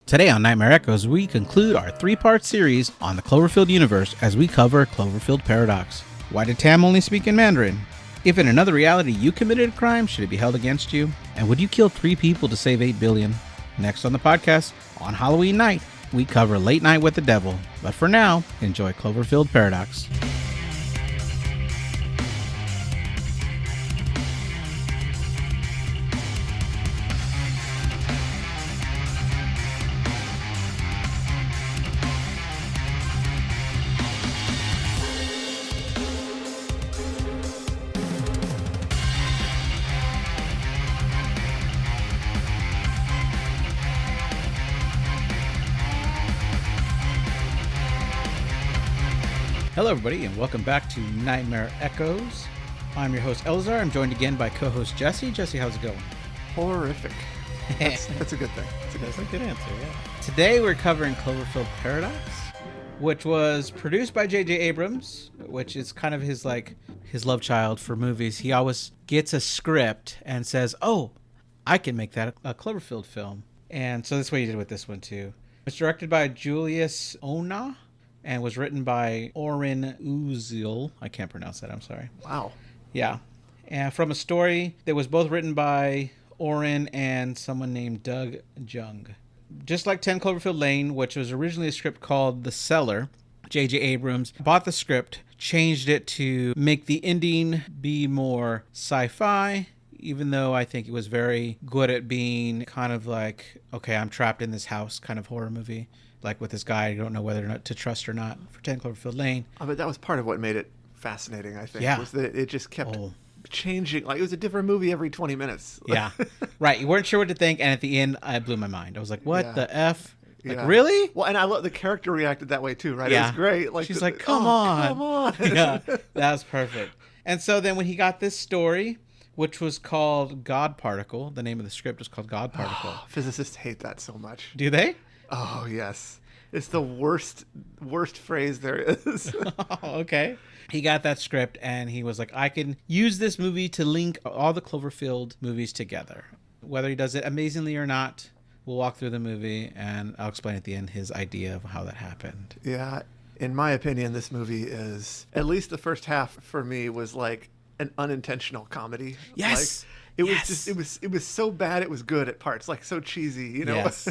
Today on Nightmare Echoes, we conclude our three-part series on the Cloverfield Universe as we cover Cloverfield Paradox. Why did Tam only speak in Mandarin? If in another reality you committed a crime, should it be held against you? And would you kill 3 people to save 8 billion? Next on the podcast, on Halloween night, we cover Late Night with the Devil. But for now, enjoy Cloverfield Paradox. Hello, everybody, and welcome back to Nightmare Echoes. I'm your host, Elazar. I'm joined again by co-host Jesse. Jesse, how's it going? Horrific. That's a good thing. That's a good answer, yeah. Today we're covering Cloverfield Paradox, which was produced by J.J. Abrams, which is kind of his love child for movies. He always gets a script and says, oh, I can make that a Cloverfield film. And so that's what he did with this one, too. It's directed by Julius Onah and was written by Oren Uziel. I can't pronounce that, I'm sorry. Wow. Yeah. And from a story that was both written by Oren and someone named Doug Jung. Just like 10 Cloverfield Lane, which was originally a script called The Cellar, J.J. Abrams bought the script, changed it to make the ending be more sci-fi, even though I think it was very good at being kind of like, okay, I'm trapped in this house kind of horror movie. Like with this guy, I don't know whether or not to trust or not for 10 Cloverfield Lane. But that was part of what made it fascinating, I think. Yeah. Was that it just kept changing. Like, it was a different movie every 20 minutes. Yeah. Right. You weren't sure what to think. And at the end, I blew my mind. I was like, what the F? Like, Yeah. really? Well, and I love the character reacted that way, too, right? Yeah. It was great. Like, she's like, come on. Come on. Yeah. That was perfect. And so then when he got this story, which was called God Particle, the name of the script was called God Particle. Physicists hate that so much. Do they? Oh, yes. It's the worst phrase there is. Oh, okay. He got that script and he was like, I can use this movie to link all the Cloverfield movies together. Whether he does it amazingly or not, we'll walk through the movie and I'll explain at the end his idea of how that happened. Yeah. In my opinion, this movie is, at least the first half for me, was like an unintentional comedy. Yes. Like, it was so bad it was good at parts, like so cheesy, you know? Yes.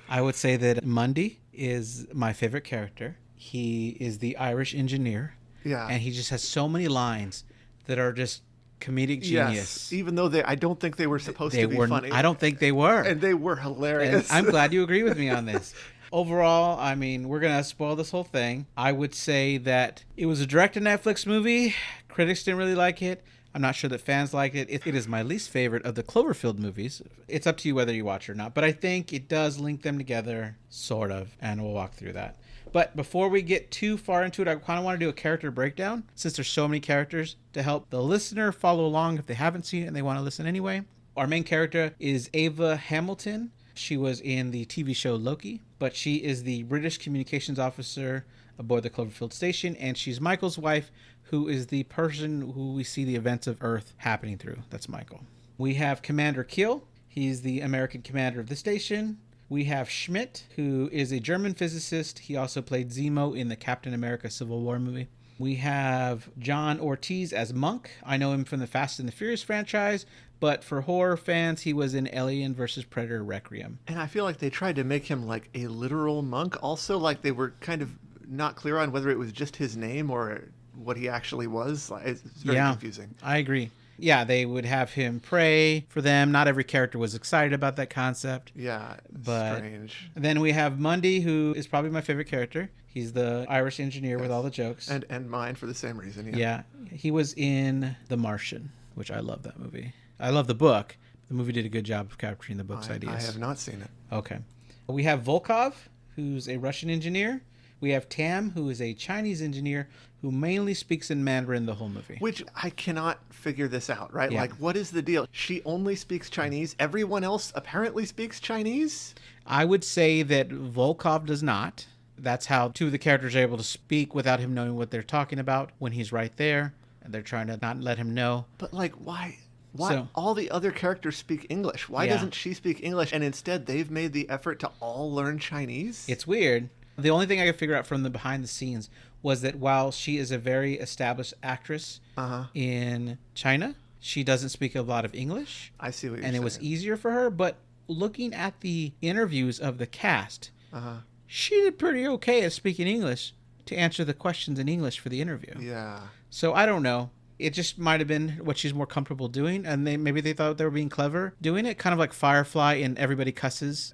I would say that Mundy is my favorite character. He is the Irish engineer. Yeah. And he just has so many lines that are just comedic genius. Yes. Even though I don't think they were supposed to be funny. I don't think they were. And they were hilarious. And I'm glad you agree with me on this. Overall, I mean, we're going to spoil this whole thing. I would say that it was a direct-to-Netflix movie. Critics didn't really like it. I'm not sure that fans liked it. It is my least favorite of the Cloverfield movies. It's up to you whether you watch it or not. But I think it does link them together, sort of. And we'll walk through that. But before we get too far into it, I kind of want to do a character breakdown, since there's so many characters, to help the listener follow along if they haven't seen it and they want to listen anyway. Our main character is Ava Hamilton. She was in the TV show Loki, but she is the British communications officer aboard the Cloverfield station, and she's Michael's wife, who is the person who we see the events of Earth happening through. That's Michael. We have Commander Kiel. He's the American commander of the station. We have Schmidt, who is a German physicist. He also played Zemo in the Captain America Civil War movie. We have John Ortiz as Monk. I know him from the Fast and the Furious franchise, but for horror fans, he was in Alien vs. Predator Requiem. And I feel like they tried to make him like a literal monk also. Like they were kind of not clear on whether it was just his name or what he actually was. It's very confusing. I agree. Yeah, they would have him pray for them. Not every character was excited about that concept. Yeah, but strange. Then we have Mundy, who is probably my favorite character. He's the Irish engineer with all the jokes. And mine for the same reason, Yeah, he was in The Martian, which I love that movie. I love the book. The movie did a good job of capturing the book's ideas. I have not seen it. Okay. We have Volkov, who's a Russian engineer. We have Tam, who is a Chinese engineer who mainly speaks in Mandarin the whole movie. Which I cannot figure this out, right? Yeah. Like, what is the deal? She only speaks Chinese. Everyone else apparently speaks Chinese? I would say that Volkov does not. That's how 2 of the characters are able to speak without him knowing what they're talking about when he's right there. And they're trying to not let him know. But, like, why? Why So, all the other characters speak English? Why yeah. doesn't she speak English? And instead, they've made the effort to all learn Chinese. It's weird. The only thing I could figure out from the behind the scenes was that while she is a very established actress in China, she doesn't speak a lot of English. I see what you're and saying. it was easier for her. But looking at the interviews of the cast, she did pretty okay at speaking English to answer the questions in English for the interview. Yeah. So I don't know. It just might have been what she's more comfortable doing, and maybe they thought they were being clever doing it, kind of like Firefly and everybody cusses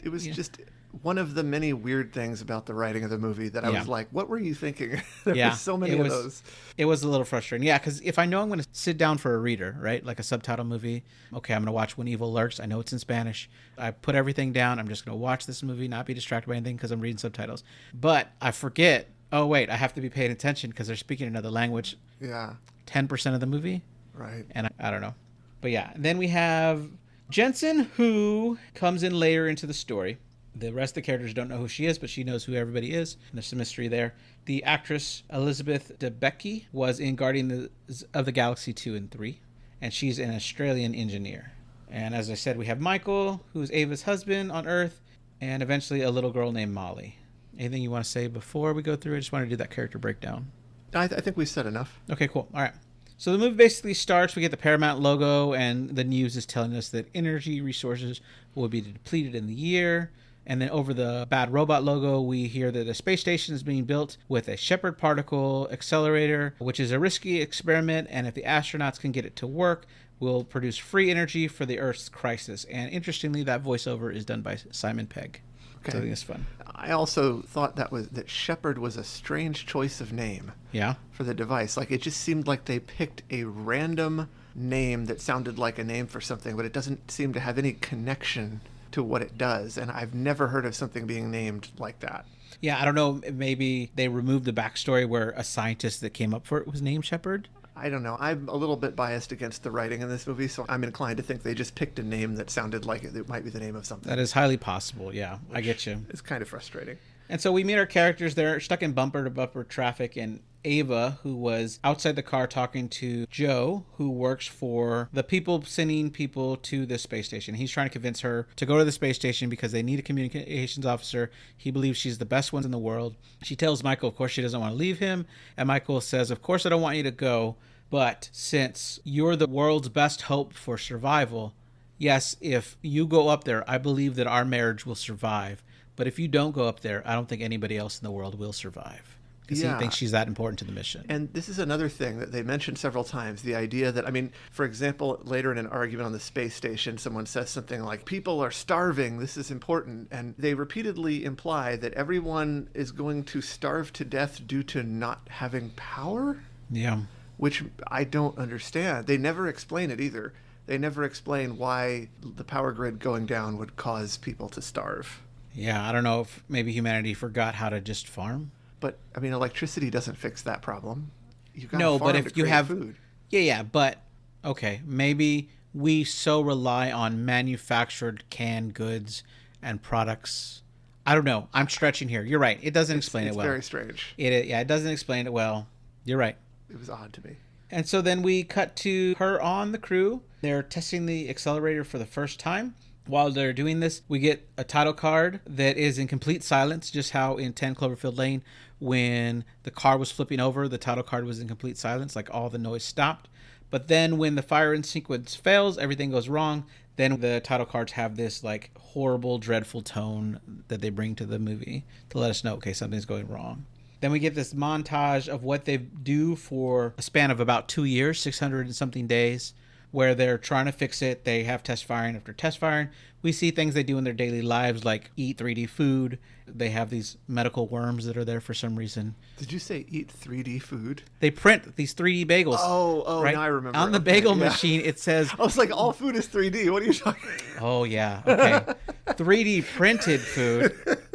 It was just one of the many weird things about the writing of the movie that I was like, what were you thinking? There were so many of those. It was a little frustrating. Yeah, because if I know I'm going to sit down for a reader, right, like a subtitle movie, okay, I'm going to watch When Evil Lurks. I know it's in Spanish. I put everything down. I'm just going to watch this movie, not be distracted by anything because I'm reading subtitles. But I forget, oh, wait, I have to be paying attention because they're speaking another language. Yeah. 10% of the movie. Right. And I don't know. But yeah, then we have Jensen, who comes in later into the story. The rest of the characters don't know who she is, but she knows who everybody is. And there's some mystery there. The actress Elizabeth Debicki was in Guardians of the Galaxy 2 and 3. And she's an Australian engineer. And as I said, we have Michael, who's Ava's husband on Earth. And eventually a little girl named Molly. Anything you want to say before we go through? I just want to do that character breakdown. I think we said enough. Okay, cool. All right. So the movie basically starts. We get the Paramount logo, and the news is telling us that energy resources will be depleted in the year. And then over the Bad Robot logo, we hear that a space station is being built with a Shepard particle accelerator, which is a risky experiment. And if the astronauts can get it to work, will produce free energy for the Earth's crisis. And interestingly, that voiceover is done by Simon Pegg. Okay. So I think it's fun. I also thought that Shepard was a strange choice of name. Yeah. For the device. Like, it just seemed like they picked a random name that sounded like a name for something, but it doesn't seem to have any connection to what it does. And I've never heard of something being named like that. Yeah, I don't know. Maybe they removed the backstory where a scientist that came up for it was named Shepard. I don't know. I'm a little bit biased against the writing in this movie, so I'm inclined to think they just picked a name that sounded like it might be the name of something. That is highly possible, yeah. I get you. It's kind of frustrating. And so we meet our characters. They're stuck in bumper-to-bumper traffic, and Ava, who was outside the car talking to Joe, who works for the people sending people to the space station. He's trying to convince her to go to the space station because they need a communications officer. He believes she's the best one in the world. She tells Michael, of course, she doesn't want to leave him. And Michael says, of course, I don't want you to go. But since you're the world's best hope for survival, yes, if you go up there, I believe that our marriage will survive. But if you don't go up there, I don't think anybody else in the world will survive. Because he thinks she's that important to the mission. And this is another thing that they mentioned several times. The idea that, I mean, for example, later in an argument on the space station, someone says something like, people are starving, this is important. And they repeatedly imply that everyone is going to starve to death due to not having power. Yeah. Which I don't understand. They never explain it either. They never explain why the power grid going down would cause people to starve. Yeah, I don't know if maybe humanity forgot how to just farm. But, I mean, electricity doesn't fix that problem. You got no, but if you have food. Yeah, but okay, maybe we so rely on manufactured canned goods and products. I don't know. I'm stretching here. You're right. It doesn't explain it well. It's very strange. It doesn't explain it well. You're right. It was odd to me. And so then we cut to her on the crew. They're testing the accelerator for the first time. While they're doing this, we get a title card that is in complete silence, just how in 10 Cloverfield Lane, when the car was flipping over, the title card was in complete silence, like all the noise stopped. But then when the firing sequence fails, everything goes wrong. Then the title cards have this like horrible, dreadful tone that they bring to the movie to let us know, okay, something's going wrong. Then we get this montage of what they do for a span of about 2 years, 600 and something days, where they're trying to fix it. They have test firing after test firing. We see things they do in their daily lives, like eat 3D food. They have these medical worms that are there for some reason. Did you say eat 3D food? They print these 3D bagels. Oh, right? Now I remember. On the bagel machine, it says... I was like, all food is 3D. What are you talking about? Oh, yeah. Okay. 3D printed food.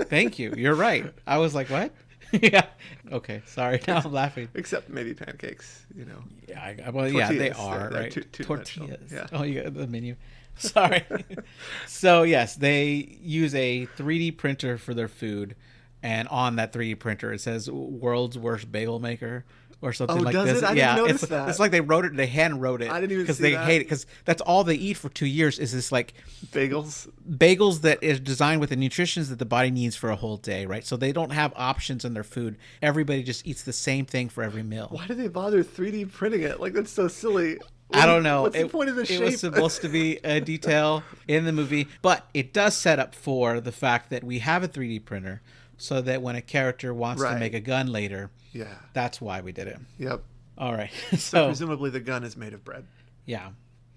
Thank you. You're right. I was like, what? Yeah. Okay. Sorry. Now I'm laughing. Except maybe pancakes, you know. Yeah. Tortillas, yeah, they are, right? Tortillas. Yeah. Oh, you got the menu. Sorry. So, yes, they use a 3D printer for their food. And on that 3D printer, it says world's worst bagel maker. or something Oh, like does this. it? I Yeah, didn't notice that. it's like they wrote it, they hand wrote it. I didn't even because see they that. hate it because that's all they eat for 2 years is this like Bagels. that is designed with the nutritions that the body needs for a whole day, right? So they don't have options in their food. Everybody just eats the same thing for every meal. Why do they bother 3D printing it? Like, that's so silly. I don't know. What's the point of the shape? It was supposed to be a detail in the movie, but it does set up for the fact that we have a 3D printer so that when a character wants to make a gun later, yeah, that's why we did it. Yep. All right. So presumably the gun is made of bread. Yeah.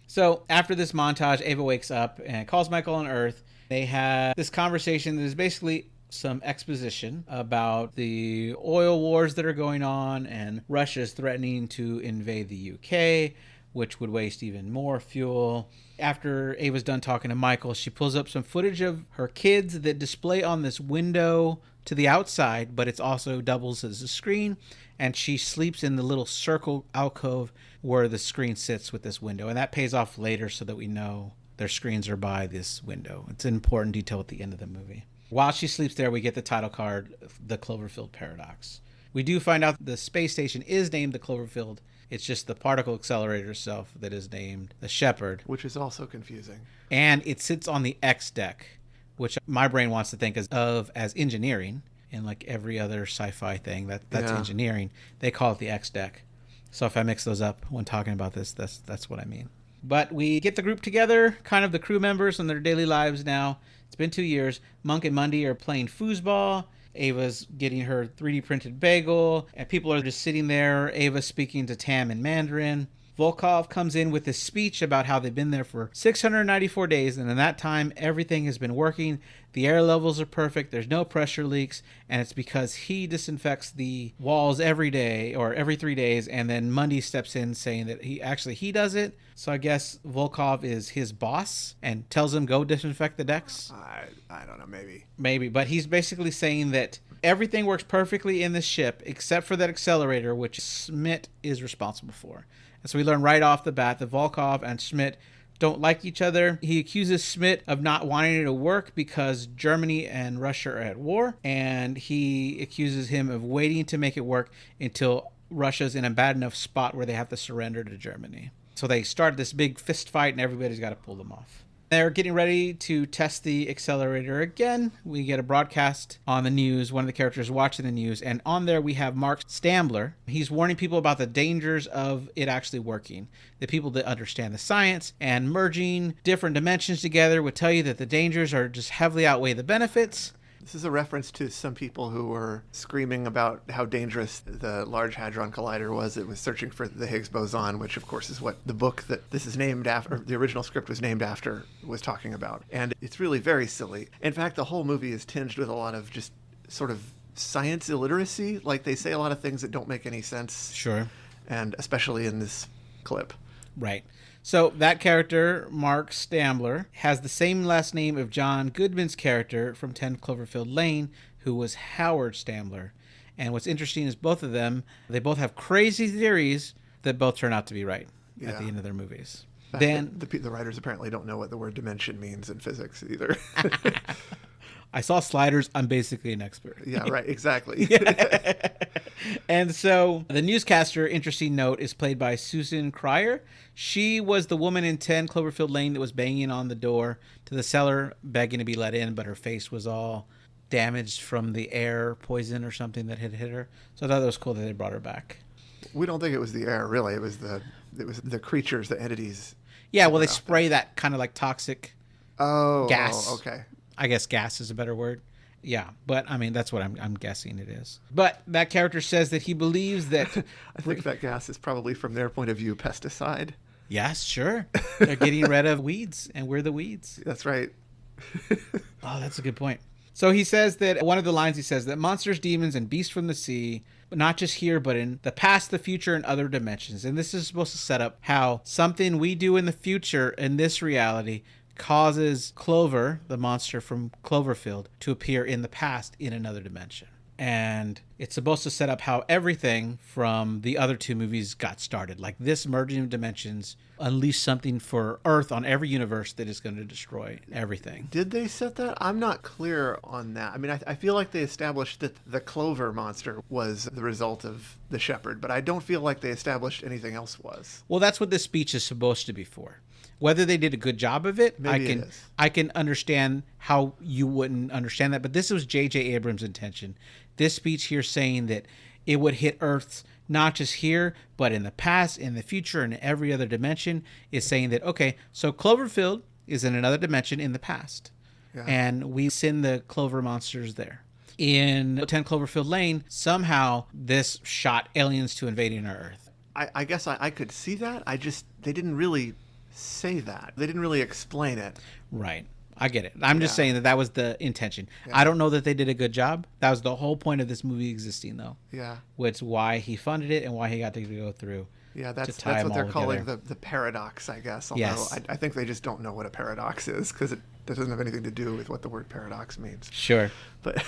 So after this montage, Ava wakes up and calls Michael on Earth. They have this conversation that is basically some exposition about the oil wars that are going on, and Russia's threatening to invade the UK, which would waste even more fuel. After Ava's done talking to Michael, she pulls up some footage of her kids that display on this window to the outside, but it's also doubles as a screen, and she sleeps in the little circle alcove where the screen sits with this window, and that pays off later so that we know their screens are by this window. It's an important detail at the end of the movie. While she sleeps there, we get the title card, The Cloverfield Paradox. We do find out the space station is named the Cloverfield. It's just the particle accelerator itself that is named the Shepherd. Which is also confusing. And it sits on the X deck, which my brain wants to think of as engineering. And like every other sci-fi thing, that's engineering. They call it the X deck. So if I mix those up when talking about this, that's what I mean. But we get the group together, kind of the crew members in their daily lives now. It's been 2 years. Monk and Mundy are playing foosball. Ava's getting her 3D printed bagel, and people are just sitting there. Ava's speaking to Tam in Mandarin. Volkov comes in with this speech about how they've been there for 694 days, and in that time, everything has been working. The air levels are perfect. There's no pressure leaks, and it's because he disinfects the walls every day or every 3 days, and then Mundy steps in saying that he does it. So I guess Volkov is his boss and tells him go disinfect the decks. I don't know, Maybe, but he's basically saying that everything works perfectly in the ship except for that accelerator, which Schmidt is responsible for. And so we learn right off the bat that Volkov and Schmidt don't like each other. He accuses Schmidt of not wanting it to work because Germany and Russia are at war, and he accuses him of waiting to make it work until Russia's in a bad enough spot where they have to surrender to Germany. So they start this big fist fight, and everybody's got to pull them off. They're getting ready to test the accelerator again. We get a broadcast on the news. One of the characters watching the news. And on there we have Mark Stambler. He's warning people about the dangers of it actually working. The people that understand the science and merging different dimensions together would tell you that the dangers are just heavily outweigh the benefits. This is a reference to some people who were screaming about how dangerous the Large Hadron Collider was. It was searching for the Higgs boson, which of course is what the book that this is named after, the original script was named after, was talking about. And it's really very silly. In fact, the whole movie is tinged with a lot of just sort of science illiteracy. Like they say a lot of things that don't make any sense. Sure. And especially in this clip. Right. So that character, Mark Stambler, has the same last name of John Goodman's character from 10 Cloverfield Lane, who was Howard Stambler. And what's interesting is both of them, they both have crazy theories that both turn out to be right at the end of their movies. Then the writers apparently don't know what the word dimension means in physics either. I saw sliders. I'm basically an expert. Yeah, right. Exactly. And so the newscaster, interesting note, is played by Susan Cryer. She was the woman in 10 Cloverfield Lane that was banging on the door to the cellar, begging to be let in, but her face was all damaged from the air poison or something that had hit her. So I thought that was cool that they brought her back. We don't think it was the air, really. It was the creatures, the entities. Yeah, well, they spray that kind of like toxic gas. Oh, okay. I guess gas is a better word. Yeah, but I mean, that's what I'm guessing it is. But that character says that he believes that... I think that gas is probably, from their point of view, pesticide. Yes, sure. They're getting rid of weeds, and we're the weeds. That's right. Oh, that's a good point. So he says that, one of the lines he says, that monsters, demons, and beasts from the sea, but not just here, but in the past, the future, and other dimensions. And this is supposed to set up how something we do in the future, in this reality, causes Clover, the monster from Cloverfield, to appear in the past in another dimension. And it's supposed to set up how everything from the other two movies got started. Like this merging of dimensions unleashed something for Earth on every universe that is going to destroy everything. Did they set that? I'm not clear on that. I mean, I feel like they established that the Clover monster was the result of the Shepherd, but I don't feel like they established anything else was. Well, that's what this speech is supposed to be for. Whether they did a good job of it, Maybe I can understand how you wouldn't understand that. But this was J.J. Abrams' intention. This speech here saying that it would hit Earth not just here, but in the past, in the future, and every other dimension, is saying that, okay, so Cloverfield is in another dimension in the past. Yeah. And we send the Clover monsters there. In 10 Cloverfield Lane, somehow this shot aliens to invading our Earth. I guess I could see that. They didn't really say that. They didn't really explain it. Right. I get it. I'm just saying that was the intention. Yeah. I don't know that they did a good job. That was the whole point of this movie existing, though. Yeah. Which why he funded it and why he got to go through. Yeah, that's what they're calling the paradox, I guess. Although yes. I think they just don't know what a paradox is because it doesn't have anything to do with what the word paradox means. Sure. But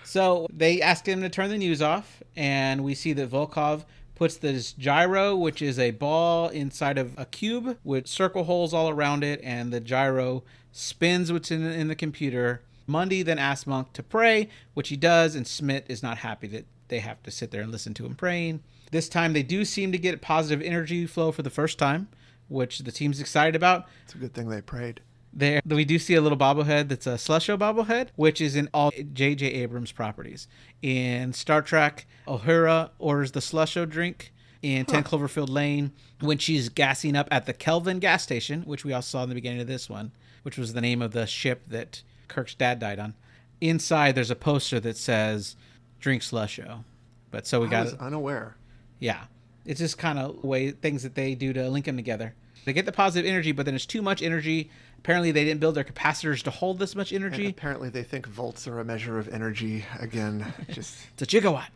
so they asked him to turn the news off, and we see that Volkov puts this gyro, which is a ball inside of a cube with circle holes all around it, and the gyro spins what's in the computer. Mundy then asks Monk to pray, which he does, and Smith is not happy that they have to sit there and listen to him praying. This time they do seem to get positive energy flow for the first time, which the team's excited about. It's a good thing they prayed. There, we do see a little bobblehead that's a Slusho bobblehead, which is in all J.J. Abrams properties. In Star Trek, Uhura orders the Slusho drink. In 10 Cloverfield Lane, when she's gassing up at the Kelvin gas station, which we also saw in the beginning of this one, which was the name of the ship that Kirk's dad died on. Inside, there's a poster that says, drink Slusho. But so we got I was unaware. Yeah. It's just kind of things that they do to link them together. They get the positive energy, but then it's too much energy. Apparently, they didn't build their capacitors to hold this much energy. And apparently, they think volts are a measure of energy. Again, just it's a gigawatt.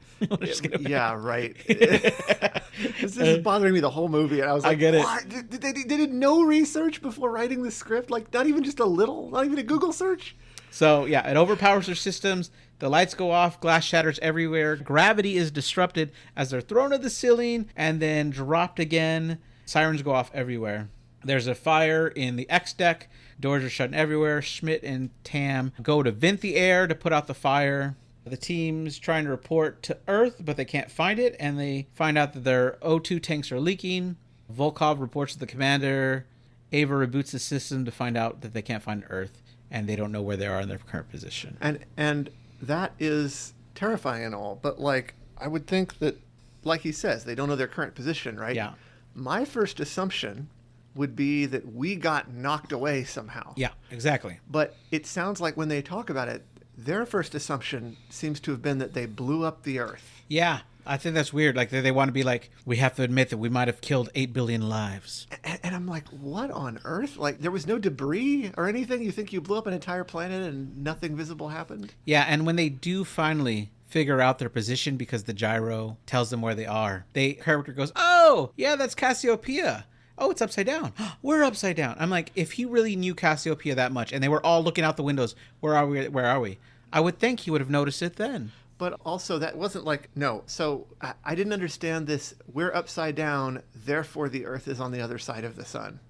Yeah, right. This is bothering me the whole movie, and I was like, I get what? They did no research before writing the script? Like, not even just a little? Not even a Google search? So, yeah, it overpowers their systems. The lights go off, glass shatters everywhere. Gravity is disrupted as they're thrown to the ceiling and then dropped again. Sirens go off everywhere. There's a fire in the X deck. Doors are shutting everywhere. Schmidt and Tam go to vent the air to put out the fire. The team's trying to report to Earth, but they can't find it, and they find out that their O2 tanks are leaking. Volkov reports to the commander. Ava reboots the system to find out that they can't find Earth, and they don't know where they are in their current position. And that is terrifying and all, but like I would think that, like he says, they don't know their current position, right? Yeah. My first assumption would be that we got knocked away somehow. Yeah, exactly. But it sounds like when they talk about it, their first assumption seems to have been that they blew up the Earth. Yeah, I think that's weird. Like, they want to be like, we have to admit that we might have killed 8 billion lives. And I'm like, what on earth? Like, there was no debris or anything? You think you blew up an entire planet and nothing visible happened? Yeah, and when they do finally figure out their position because the gyro tells them where they are, the character goes, oh, yeah, that's Cassiopeia. Oh, it's upside down. We're upside down. I'm like, if he really knew Cassiopeia that much and they were all looking out the windows, where are we? Where are we? I would think he would have noticed it then. But also, that wasn't like, no. So I didn't understand this. We're upside down, therefore the Earth is on the other side of the sun.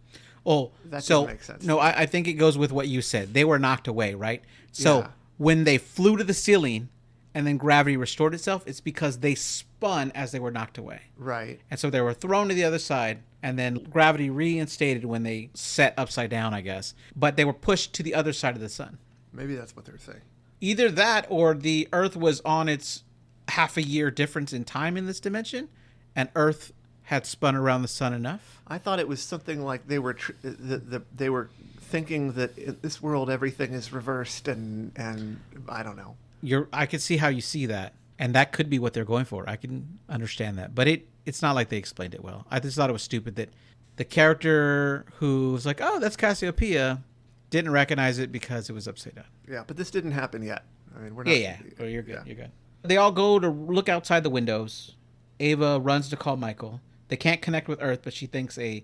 Oh, that doesn't make sense. No, I think it goes with what you said. They were knocked away, right? So when they flew to the ceiling and then gravity restored itself, it's because they spun as they were knocked away. Right. And so they were thrown to the other side, and then gravity reinstated when they set upside down, I guess. But they were pushed to the other side of the sun. Maybe that's what they're saying. Either that or the Earth was on its half a year difference in time in this dimension, and Earth had spun around the sun enough. I thought it was something like they were they were thinking that in this world everything is reversed, and I don't know. I could see how you see that, and that could be what they're going for. I can understand that, but it's not like they explained it well. I just thought it was stupid that the character who was like, "Oh, that's Cassiopeia," didn't recognize it because it was upside down. Yeah, but this didn't happen yet. I mean, we're not. Yeah. Oh, you're good. Yeah. You're good. They all go to look outside the windows. Ava runs to call Michael. They can't connect with Earth, but she thinks a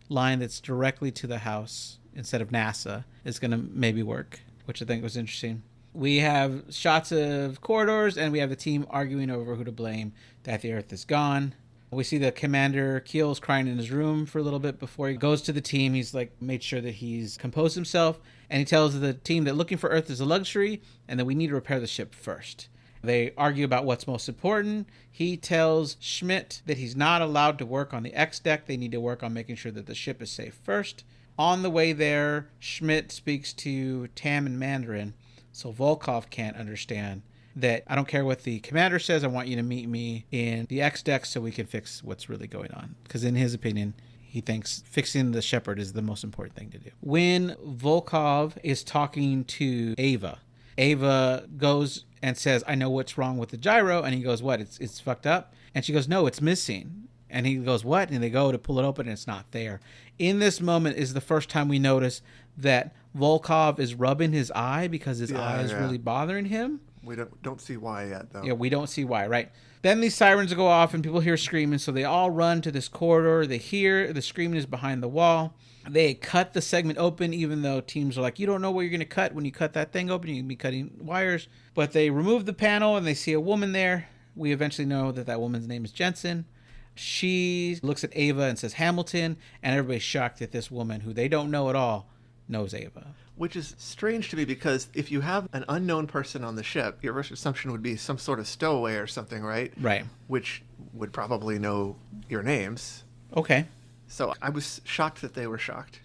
line that's directly to the house instead of NASA is going to maybe work, which I think was interesting. We have shots of corridors, and we have the team arguing over who to blame that the Earth is gone. We see the commander Keel's crying in his room for a little bit before he goes to the team. He's like made sure that he's composed himself, and he tells the team that looking for Earth is a luxury and that we need to repair the ship first. They argue about what's most important. He tells Schmidt that he's not allowed to work on the X deck. They need to work on making sure that the ship is safe first. On the way there, Schmidt speaks to Tam in Mandarin, so Volkov can't understand that I don't care what the commander says. I want you to meet me in the X deck so we can fix what's really going on. Because in his opinion, he thinks fixing the Shepherd is the most important thing to do. When Volkov is talking to Ava, Ava goes and says, I know what's wrong with the gyro. And he goes, what? It's fucked up? And she goes, no, it's missing. And he goes, what? And they go to pull it open and it's not there. In this moment is the first time we notice that Volkov is rubbing his eye because his eye is really bothering him. We don't see why yet, though. Yeah, we don't see why, right? Then these sirens go off and people hear screaming, so they all run to this corridor. They hear the screaming is behind the wall. They cut the segment open, even though teams are like, you don't know what you're going to cut. When you cut that thing open, you can be cutting wires. But they remove the panel and they see a woman there. We eventually know that that woman's name is Jensen. She looks at Ava and says Hamilton, and everybody's shocked that this woman, who they don't know at all, knows Ava. Which is strange to me because if you have an unknown person on the ship, your first assumption would be some sort of stowaway or something, right? Right. Which would probably know your names. Okay. So I was shocked that they were shocked.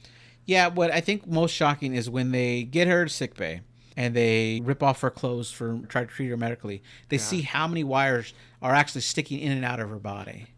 Yeah, what I think most shocking is when they get her to sickbay and they rip off her clothes for try to treat her medically. They see how many wires are actually sticking in and out of her body.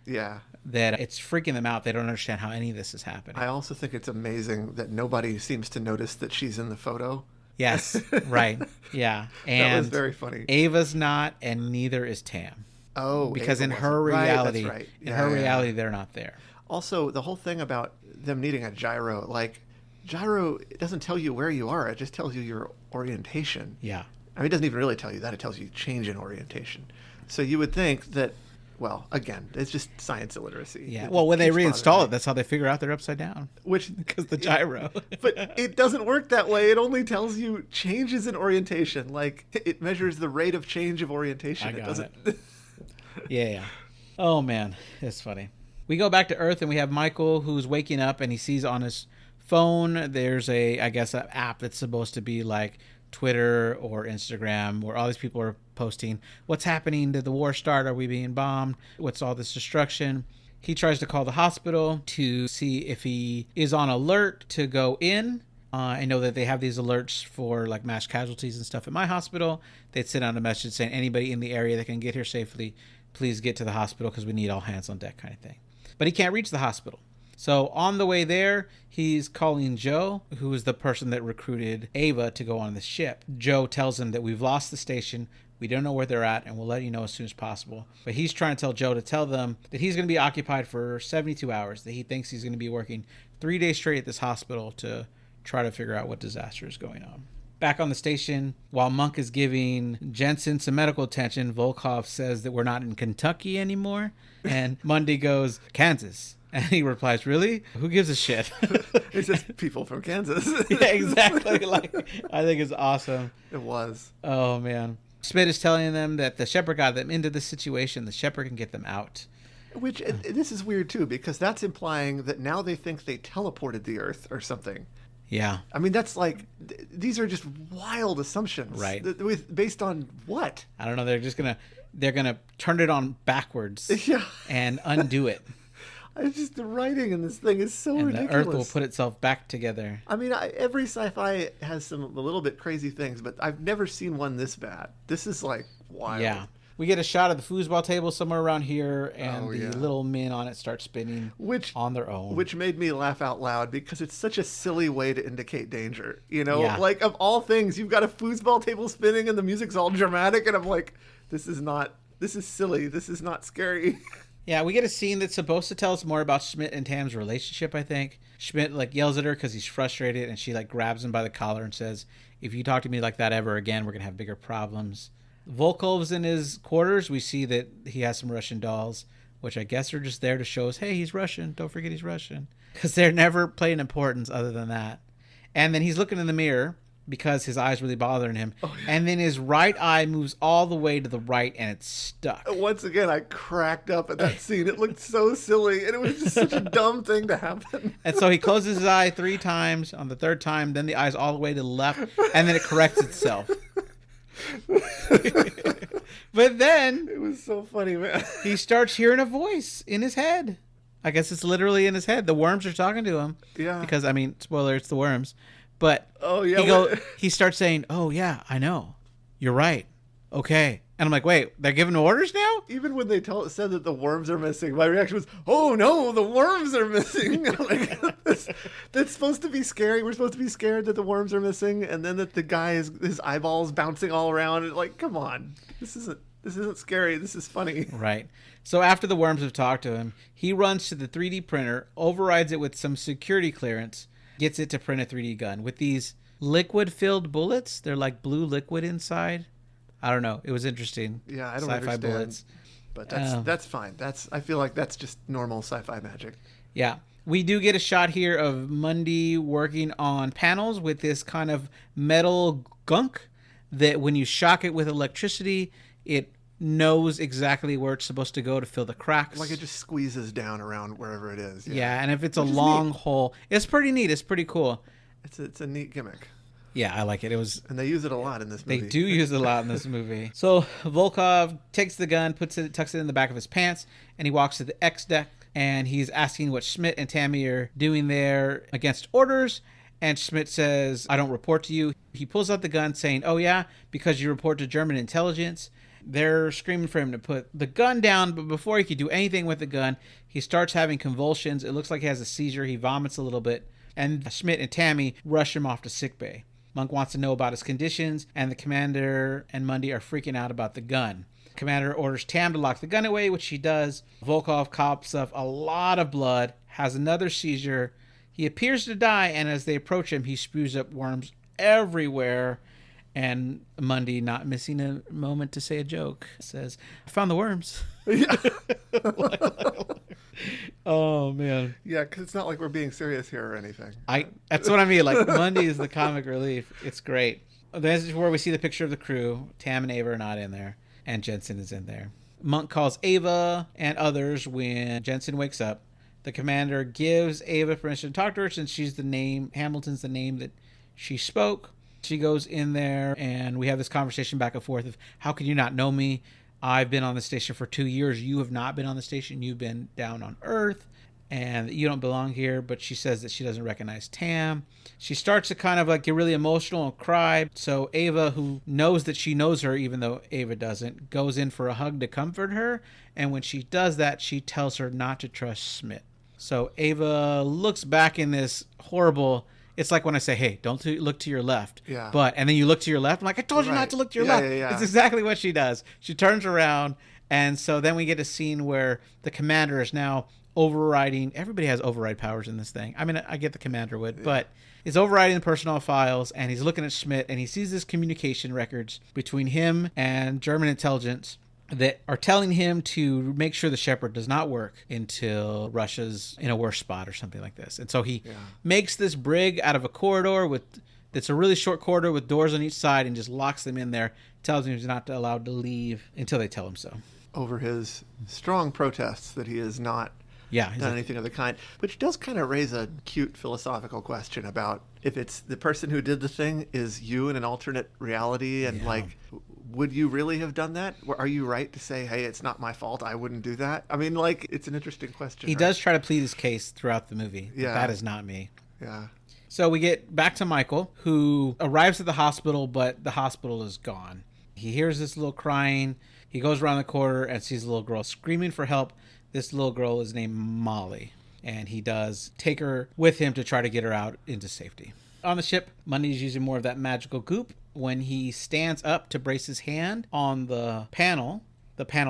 Yeah. That it's freaking them out. They don't understand how any of this is happening. I also think it's amazing that nobody seems to notice that she's in the photo. Yes, right. Yeah. And that was very funny. Ava's not, and neither is Tam. Oh, because Ava in her reality, right, that's right. in her reality, they're not there. Also, the whole thing about them needing a gyro, like gyro, it doesn't tell you where you are. It just tells you your orientation. Yeah. I mean, it doesn't even really tell you that. It tells you change in orientation. So you would think that, well, again, it's just science illiteracy. Yeah. Well, when they reinstall it, that's how they figure out they're upside down. Which because the gyro. But it doesn't work that way. It only tells you changes in orientation. Like it measures the rate of change of orientation. It doesn't. Yeah. Oh man, it's funny. We go back to Earth and we have Michael who's waking up and he sees on his phone there's an app that's supposed to be like Twitter or Instagram where all these people are posting what's happening. Did the war start? Are we being bombed? What's all this destruction? He tries to call the hospital to see if he is on alert to go in. I know that they have these alerts for like mass casualties and stuff at my hospital. They'd send out a message saying anybody in the area that can get here safely, please get to the hospital because we need all hands on deck kind of thing. But he can't reach the hospital. So on the way there, he's calling Joe, who is the person that recruited Ava to go on the ship. Joe tells him that we've lost the station. We don't know where they're at, and we'll let you know as soon as possible. But he's trying to tell Joe to tell them that he's going to be occupied for 72 hours, that he thinks he's going to be working 3 days straight at this hospital to try to figure out what disaster is going on. Back on the station, while Monk is giving Jensen some medical attention, Volkov says that we're not in Kentucky anymore. And Mundy goes, Kansas. And he replies, really? Who gives a shit? It's just people from Kansas. Yeah, exactly. Like, I think it's awesome. It was. Oh, man. Schmidt is telling them that the Shepherd got them into this situation. The Shepherd can get them out. Which, this is weird, too, because that's implying that now they think they teleported the Earth or something. Yeah. I mean, that's like, these are just wild assumptions. Right. Based on what? I don't know. They're going to turn it on backwards and undo it. It's just the writing in this thing is so ridiculous. And the Earth will put itself back together. I mean, every sci-fi has some a little bit crazy things, but I've never seen one this bad. This is like wild. Yeah. We get a shot of the foosball table somewhere around here, and the little men on it start spinning on their own. Which made me laugh out loud because it's such a silly way to indicate danger. You know, like of all things, you've got a foosball table spinning and the music's all dramatic, and I'm like, this is silly. This is not scary. Yeah, we get a scene that's supposed to tell us more about Schmidt and Tam's relationship, I think. Schmidt, like, yells at her because he's frustrated, and she, like, grabs him by the collar and says, if you talk to me like that ever again, we're going to have bigger problems. Volkov's in his quarters. We see that he has some Russian dolls, which I guess are just there to show us, hey, he's Russian. Don't forget he's Russian. Because they're never playing importance other than that. And then he's looking in the mirror, because his eye's really bothering him. And then his right eye moves all the way to the right and it's stuck. Once again, I cracked up at that scene. It looked so silly, and it was just such a dumb thing to happen. And so he closes his eye 3 times. On the 3rd time, then the eye's all the way to the left, and then it corrects itself. But then It was so funny, man. he starts hearing a voice in his head. I guess it's literally in his head. The worms are talking to him. Yeah. Because, I mean, spoiler, it's the worms. But Oh, yeah. he starts saying, oh, yeah, I know. You're right. Okay. And I'm like, wait, they're giving orders now? Even when they said that the worms are missing, my reaction was, oh no, the worms are missing. I'm like, that's supposed to be scary. We're supposed to be scared that the worms are missing, and then that the guy is his eyeballs bouncing all around. And like, come on, this isn't scary. This is funny. Right. So after the worms have talked to him, he runs to the 3D printer, overrides it with some security clearance, gets it to print a 3D gun with these liquid-filled bullets. They're like blue liquid inside. I don't know. It was interesting. Yeah, I don't Sci-fi understand. bullets. But that's fine. I feel like that's just normal sci-fi magic. Yeah. We do get a shot here of Mundy working on panels with this kind of metal gunk that when you shock it with electricity, it knows exactly where it's supposed to go to fill the cracks. Like it just squeezes down around wherever it is. Yeah, and if it's a long hole, it's pretty neat. It's pretty cool. It's a neat gimmick. Yeah, I like it. And they use it a lot in this movie. They do use it a lot in this movie. So Volkov takes the gun, tucks it in the back of his pants, and he walks to the X deck, and he's asking what Schmidt and Tammy are doing there against orders. And Schmidt says, I don't report to you. He pulls out the gun saying, oh yeah, because you report to German intelligence. They're screaming for him to put the gun down, but before he could do anything with the gun, he starts having convulsions. It looks like he has a seizure. He vomits a little bit, and Schmidt and Tammy rush him off to sickbay. Monk wants to know about his conditions, and the commander and Mundy are freaking out about the gun. Commander orders Tam to lock the gun away, which she does. Volkov coughs up a lot of blood, has another seizure. He appears to die, and as they approach him, he spews up worms everywhere. And Mundy, not missing a moment to say a joke, says, I found the worms. Yeah. Oh, man. Yeah, because it's not like we're being serious here or anything. That's what I mean. Like, Mundy is the comic relief. It's great. This is where we see the picture of the crew. Tam and Ava are not in there, and Jensen is in there. Monk calls Ava and others when Jensen wakes up. The commander gives Ava permission to talk to her since Hamilton's the name that she spoke. She goes in there, and we have this conversation back and forth of, how can you not know me? I've been on the station for 2 years. You have not been on the station. You've been down on Earth, and you don't belong here. But she says that she doesn't recognize Tam. She starts to kind of like get really emotional and cry. So Ava, who knows that she knows her, even though Ava doesn't, goes in for a hug to comfort her. And when she does that, she tells her not to trust Schmidt. So Ava looks back in this horrible... It's like when I say, hey, don't look to your left. Yeah. And then you look to your left. I'm like, I told you not to look to your left. Yeah. It's exactly what she does. She turns around. And so then we get a scene where the commander is now overriding. Everybody has override powers in this thing. I mean, I get the commander would, but he's overriding the personnel files. And he's looking at Schmidt. And he sees this communication records between him and German intelligence that are telling him to make sure the Shepherd does not work until Russia's in a worse spot or something like this. And so he makes this brig out of a corridor that's a really short corridor with doors on each side and just locks them in there, tells him he's not allowed to leave until they tell him so. Over his strong protests that he has not done anything of the kind, which does kind of raise a cute philosophical question about if it's the person who did the thing is you in an alternate reality, and like, would you really have done that? Are you right to say, hey, it's not my fault, I wouldn't do that? I mean, like, it's an interesting question. He does try to plead his case throughout the movie. Yeah. That is not me. Yeah. So we get back to Michael, who arrives at the hospital, but the hospital is gone. He hears this little crying. He goes around the corner and sees a little girl screaming for help. This little girl is named Molly, and he does take her with him to try to get her out into safety. On the ship, Mundy's using more of that magical goop. When he stands up to brace his hand on the panel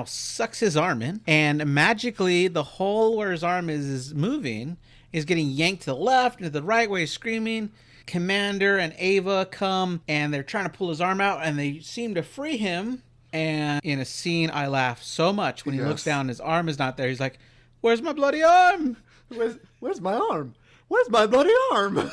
sucks his arm in, and magically the hole where his arm is moving is getting yanked to the left and to the right where he's screaming. Commander and Ava come, and they're trying to pull his arm out, and they seem to free him. And in a scene, I laugh so much when he looks down, his arm is not there. He's like, where's my bloody arm? Where's my arm? Where's my bloody arm?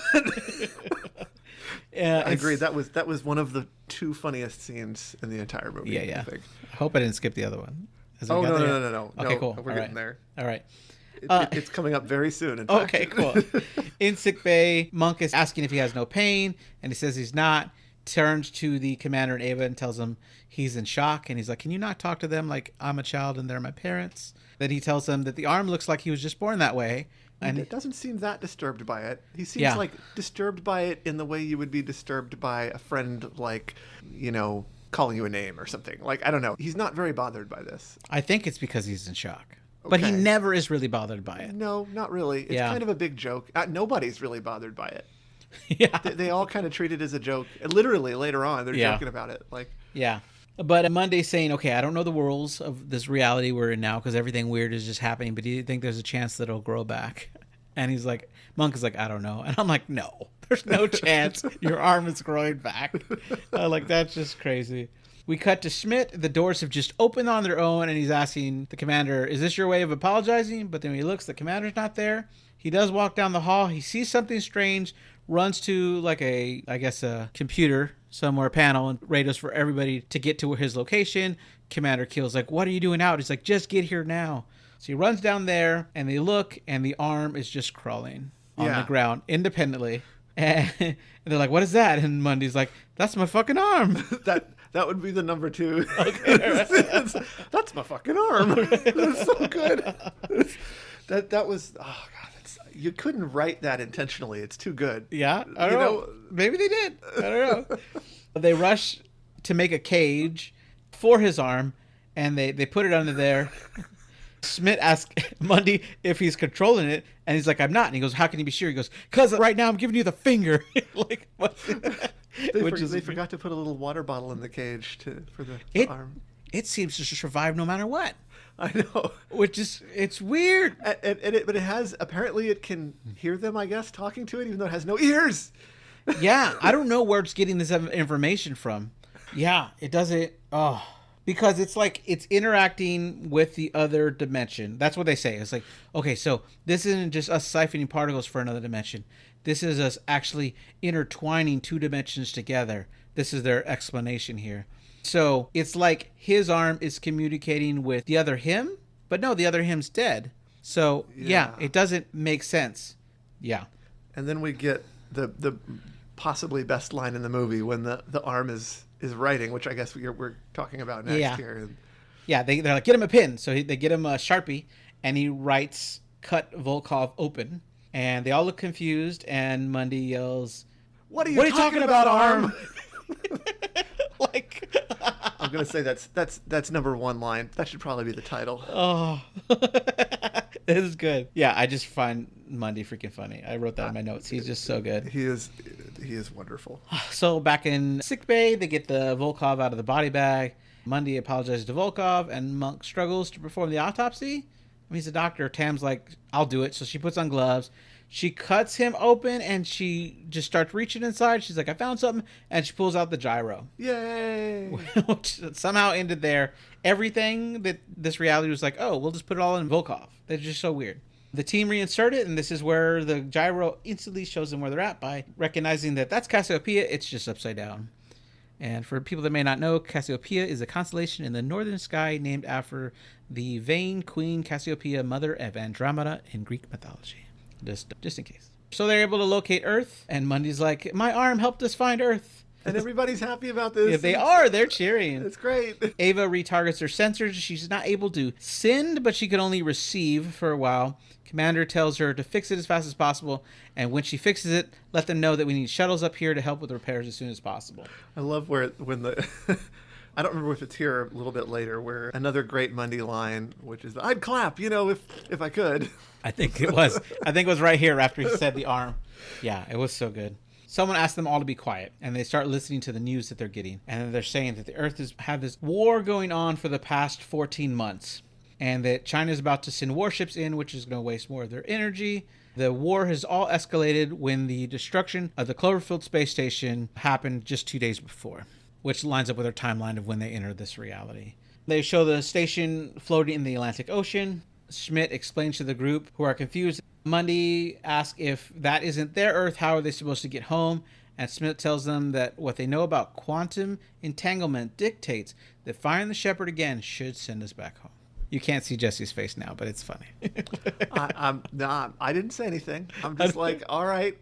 I agree. That was one of the two funniest scenes in the entire movie. Yeah. I think. I hope I didn't skip the other one. Oh, no. Okay, cool. We're getting there. All right. It's coming up very soon. In fact. Okay, cool. In sick bay, Monk is asking if he has no pain, and he says he's not. Turns to the commander and Ava and tells him he's in shock, and he's like, can you not talk to them like I'm a child and they're my parents? Then he tells them that the arm looks like he was just born that way. And it doesn't seem that disturbed by it. He seems like disturbed by it in the way you would be disturbed by a friend, like, calling you a name or something. Like, I don't know. He's not very bothered by this. I think it's because he's in shock. But he never is really bothered by it. No, not really. It's kind of a big joke. Nobody's really bothered by it. Yeah. They all kind of treat it as a joke. Literally, later on, they're joking about it. Yeah. But Monday's saying, okay, I don't know the rules of this reality we're in now because everything weird is just happening, but do you think there's a chance that it'll grow back? And he's like, Monk is like, I don't know. And I'm like, no, there's no chance your arm is growing back. That's just crazy. We cut to Schmidt. The doors have just opened on their own, and he's asking the commander, is this your way of apologizing? But then when he looks, the commander's not there. He does walk down the hall. He sees something strange, runs to a computer somewhere, panel, and radios for everybody to get to his location. Commander Keel's like, what are you doing out? He's like, just get here now. So he runs down there, and they look, and the arm is just crawling on the ground independently. And they're like, what is that? And Monday's like, that's my fucking arm. That would be the number 2. Okay. That's my fucking arm. That's so good. That was, oh God. You couldn't write that intentionally. It's too good. Yeah, I don't know. Maybe they did. I don't know. They rush to make a cage for his arm, and they put it under there. Schmidt asks Monday if he's controlling it, and he's like, I'm not. And he goes, how can you be sure? He goes, because right now I'm giving you the finger. What? They forgot to put a little water bottle in the cage for the arm. It seems to survive no matter what. I know. It's weird. But it has, apparently it can hear them, I guess, talking to it, even though it has no ears. Yeah, I don't know where it's getting this information from. Yeah, it doesn't. Oh, because it's like it's interacting with the other dimension. That's what they say. It's like, okay, so this isn't just us siphoning particles for another dimension. This is us actually intertwining 2 dimensions together. This is their explanation here. So it's like his arm is communicating with the other him, but no, the other him's dead. So yeah, it doesn't make sense. Yeah. And then we get the possibly best line in the movie when the arm is writing, which I guess we're talking about next here. Yeah, they're like, get him a pen. So they get him a Sharpie, and he writes, cut Volkov open. And they all look confused, and Monday yells, What are you talking about, arm? I'm gonna say that's number 1 line. That should probably be the title. Oh, this is good. Yeah, I just find Monday freaking funny. I wrote that in my notes. He's just so good. He is wonderful. So back in sickbay, they get the Volkov out of the body bag. Monday apologizes to Volkov, and Monk struggles to perform the autopsy. I mean, he's a doctor. Tam's like, I'll do it. So she puts on gloves. She cuts him open, and she just starts reaching inside. She's like, I found something. And she pulls out the gyro. Yay! Which somehow ended there. Everything that this reality was like, oh, we'll just put it all in Volkov. That's just so weird. The team reinsert it, and this is where the gyro instantly shows them where they're at by recognizing that that's Cassiopeia. It's just upside down. And for people that may not know, Cassiopeia is a constellation in the northern sky named after the vain queen Cassiopeia, mother of Andromeda in Greek mythology. Just in case. So they're able to locate Earth, and Monday's like, my arm helped us find Earth. And everybody's happy about this. Yeah, they are. They're cheering. It's great. Ava retargets her sensors. She's not able to send, but she can only receive for a while. Commander tells her to fix it as fast as possible, and when she fixes it, let them know that we need shuttles up here to help with repairs as soon as possible. I love when the... I don't remember if it's here a little bit later, where another great Monday line, which is, I'd clap, if I could. I think it was right here after he said the arm. Yeah, it was so good. Someone asked them all to be quiet, and they start listening to the news that they're getting. And they're saying that the Earth has had this war going on for the past 14 months, and that China is about to send warships in, which is going to waste more of their energy. The war has all escalated when the destruction of the Cloverfield space station happened just 2 days before, which lines up with their timeline of when they entered this reality. They show the station floating in the Atlantic Ocean. Schmidt explains to the group, who are confused. Monday asks if that isn't their Earth, how are they supposed to get home? And Smith tells them that what they know about quantum entanglement dictates that firing the Shepherd again should send us back home. You can't see Jesse's face now, but it's funny. I didn't say anything. I'm just like, all right,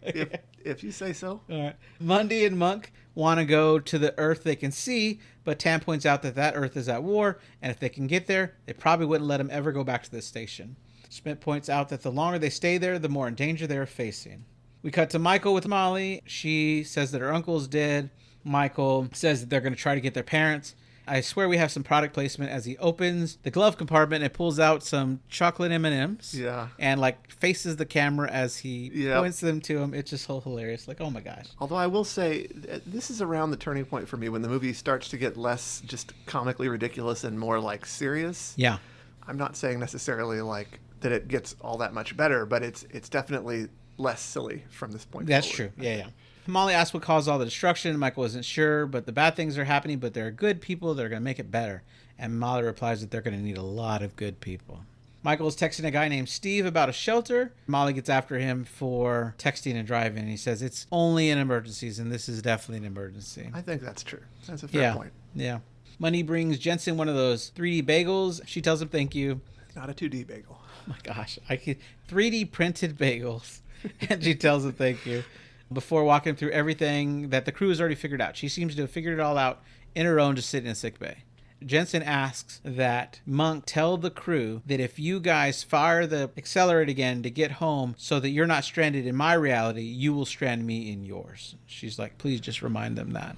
if you say so. All right. Mundy and Monk want to go to the Earth they can see, but Tam points out that Earth is at war, and if they can get there, they probably wouldn't let him ever go back to this station. Schmidt points out that the longer they stay there, the more in danger they are facing. We cut to Michael with Molly. She says that her uncle is dead. Michael says that they're going to try to get their parents. I swear we have some product placement as he opens the glove compartment and pulls out some chocolate M&Ms. Yeah. And like faces the camera as he points them to him. It's just so hilarious. Like, oh my gosh. Although I will say, this is around the turning point for me when the movie starts to get less just comically ridiculous and more like serious. Yeah. I'm not saying necessarily like that it gets all that much better, but it's definitely less silly from this point That's forward. true. Yeah. Molly asks what caused all the destruction. Michael isn't sure, but the bad things are happening, but there are good people that are going to make it better. And Molly replies that they're going to need a lot of good people. Michael is texting a guy named Steve about a shelter. Molly gets after him for texting and driving, and he says it's only in emergencies, and this is definitely an emergency. I think that's true. That's a fair point. Yeah. Money brings Jensen one of those 3D bagels. She tells him thank you. Not a 2D bagel. Oh my gosh. 3D printed bagels. And she tells him thank you before walking through everything that the crew has already figured out. She seems to have figured it all out in her own, just sitting in sick bay. Jensen asks that Monk tell the crew that if you guys fire the accelerator again to get home so that you're not stranded in my reality, you will strand me in yours. She's like, please just remind them that.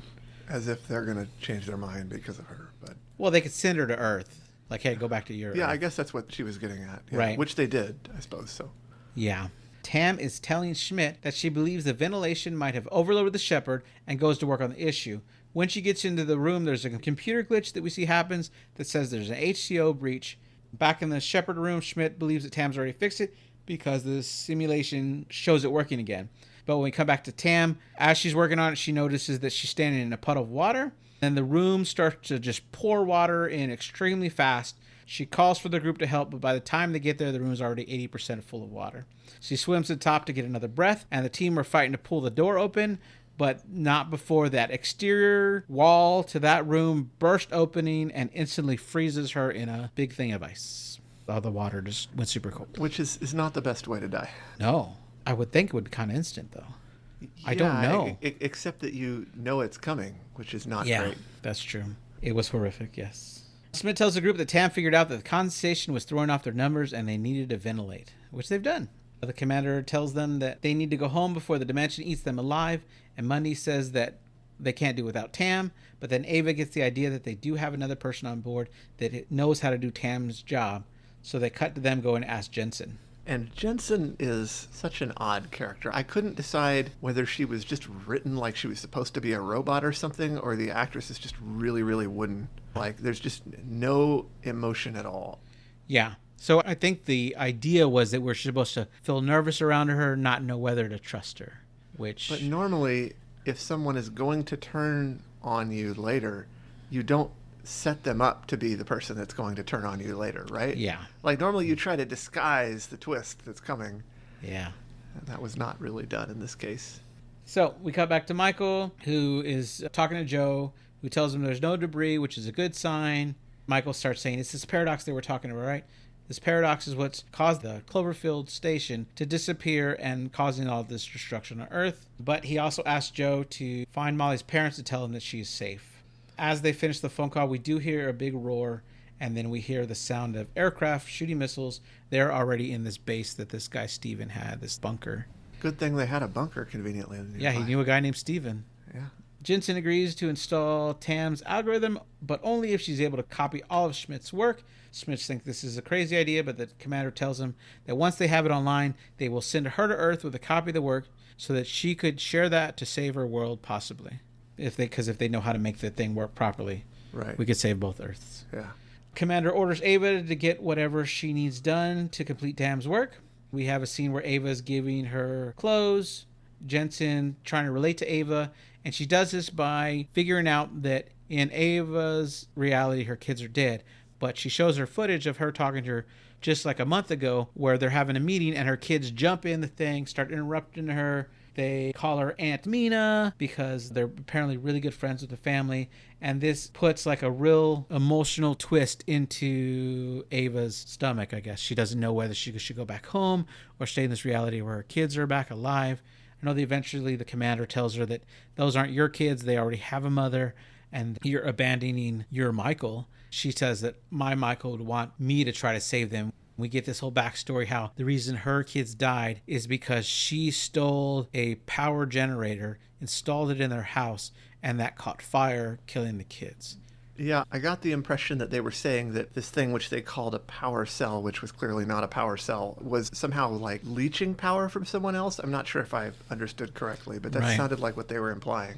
As if they're going to change their mind because of her. But well, they could send her to Earth. Like, hey, go back to your Yeah, Earth. I guess that's what she was getting at. Yeah. Right. Which they did, I suppose, so. Yeah. Tam is telling Schmidt that she believes the ventilation might have overloaded the Shepherd and goes to work on the issue. When she gets into the room, there's a computer glitch that we see happens that says there's an HCO breach. Back in the Shepherd room, Schmidt believes that Tam's already fixed it because the simulation shows it working again. But when we come back to Tam, as she's working on it, she notices that she's standing in a puddle of water. And the room starts to just pour water in extremely fast. She calls for the group to help, but by the time they get there, the room is already 80% full of water. She swims to the top to get another breath, and the team are fighting to pull the door open, but not before that exterior wall to that room burst opening and instantly freezes her in a big thing of ice. All the water just went super cold. Which is not the best way to die. No. I would think it would be kind of instant, though. I don't know. Except that you know it's coming, which is not great. That's true. It was horrific, yes. Smith tells the group that Tam figured out that the condensation was throwing off their numbers and they needed to ventilate, which they've done. The commander tells them that they need to go home before the dimension eats them alive, and Mundy says that they can't do without Tam, but then Ava gets the idea that they do have another person on board that knows how to do Tam's job, so they cut to them going to ask Jensen. And Jensen is such an odd character. I couldn't decide whether she was just written like she was supposed to be a robot or something, or the actress is just really, really wooden. Like, there's just no emotion at all. Yeah. So I think the idea was that we're supposed to feel nervous around her, not know whether to trust her, which... But normally, if someone is going to turn on you later, you don't set them up to be the person that's going to turn on you later, right? Yeah. Like, normally you try to disguise the twist that's coming. Yeah. And that was not really done in this case. So we cut back to Michael, who is talking to Joe, who tells him there's no debris, which is a good sign. Michael starts saying, it's this paradox they were talking about, right? This paradox is what's caused the Cloverfield station to disappear and causing all this destruction on Earth. But he also asked Joe to find Molly's parents to tell him that she's safe. As they finish the phone call, we do hear a big roar, and then we hear the sound of aircraft shooting missiles. They're already in this base that this guy Steven had, this bunker. Good thing they had a bunker conveniently nearby. Yeah, he knew a guy named Steven. Yeah. Jensen agrees to install Tam's algorithm, but only if she's able to copy all of Schmidt's work. Schmidt thinks this is a crazy idea, but the commander tells him that once they have it online, they will send her to Earth with a copy of the work so that she could share that to save her world, possibly. Because if they know how to make the thing work properly, right, we could save both Earths. Yeah. Commander orders Ava to get whatever she needs done to complete Tam's work. We have a scene where Ava is giving her clothes, Jensen trying to relate to Ava, and she does this by figuring out that in Ava's reality, her kids are dead. But she shows her footage of her talking to her just like a month ago, where they're having a meeting and her kids jump in the thing, start interrupting her, They call her Aunt Mina because they're apparently really good friends with the family. And this puts like a real emotional twist into Ava's stomach, I guess. She doesn't know whether she should go back home or stay in this reality where her kids are back alive. I know that eventually the commander tells her that those aren't your kids. They already have a mother, and you're abandoning your Michael. She says that my Michael would want me to try to save them. We get this whole backstory how the reason her kids died is because she stole a power generator, installed it in their house, and that caught fire, killing the kids. Yeah, I got the impression that they were saying that this thing which they called a power cell, which was clearly not a power cell, was somehow like leeching power from someone else. I'm not sure if I understood correctly, but that sounded like what they were implying.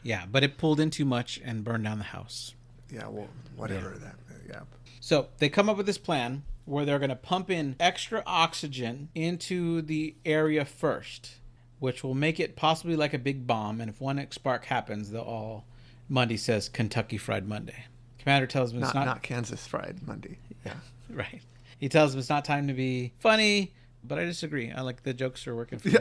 Yeah, but it pulled in too much and burned down the house. Yeah, well, whatever that. Yeah. So they come up with this plan where they're going to pump in extra oxygen into the area first, which will make it possibly like a big bomb. And if one spark happens, they'll all... Monday says Kentucky Fried Monday. Commander tells him it's not Kansas Fried Monday. Yeah. Right. He tells him it's not time to be funny, but I disagree. I like the jokes are working for me.